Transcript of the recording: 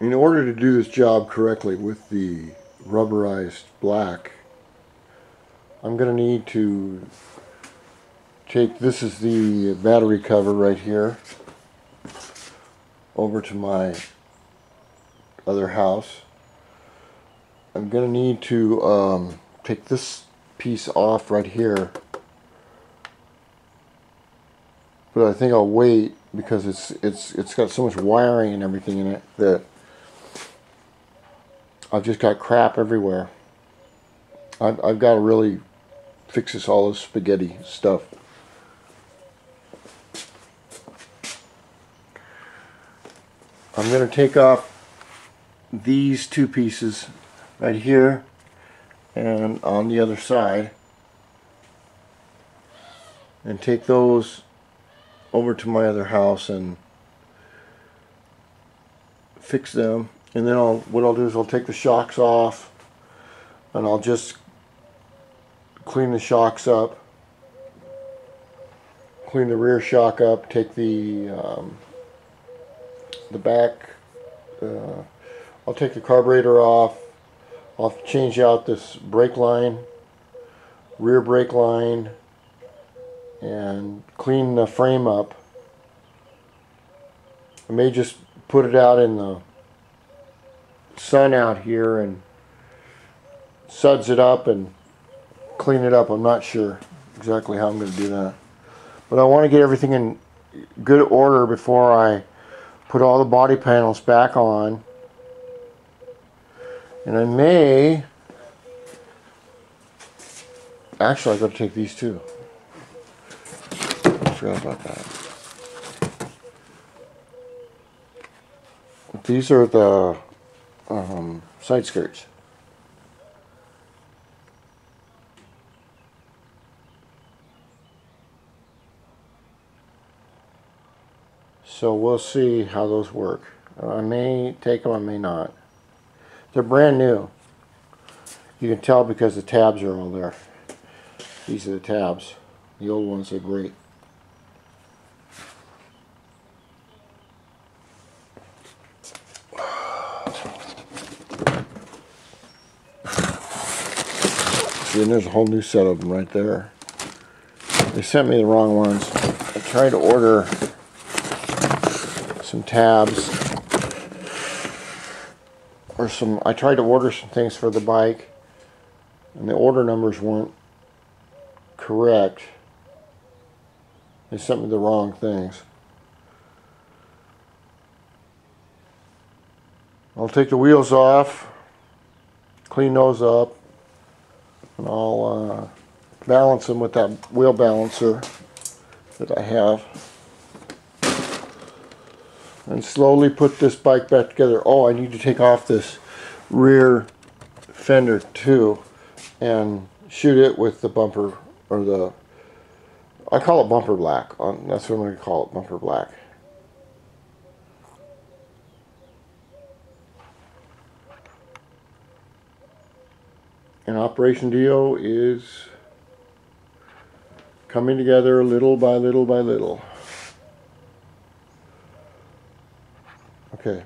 In order to do this job correctly with the rubberized black, I'm going to need to take, this is the battery cover right here, over to my other house. I'm going to need to take this piece off right here, but I think I'll wait because it's got so much wiring and everything in it that I've just got crap everywhere. I've got to really fix this, all this spaghetti stuff. I'm going to take off these two pieces right here and on the other side and take those over to my other house and fix them. And then what I'll do is I'll take the shocks off and I'll just clean the shocks up, clean the rear shock up, take the back, I'll take the carburetor off, I'll change out this brake line, rear brake line, and clean the frame up. I may just put it out in the sun out here and suds it up and clean it up. I'm not sure exactly how I'm going to do that, but I want to get everything in good order before I put all the body panels back on. And I may actually, I've got to take these too. I forgot about that. These are the side skirts. So we'll see how those work. I may take them, I may not. They're brand new. You can tell because the tabs are all there. These are the tabs. The old ones are great. See, and there's a whole new set of them right there. They sent me the wrong ones. I tried to order some tabs, or I tried to order some things for the bike, and the order numbers weren't correct. They sent me the wrong things. I'll take the wheels off, clean those up, and I'll balance them with that wheel balancer that I have. And slowly put this bike back together. Oh, I need to take off this rear fender too and shoot it with the bumper, or the, I call it bumper black. That's what I'm going to call it, bumper black. And Operation DIO is coming together little by little by little. Okay.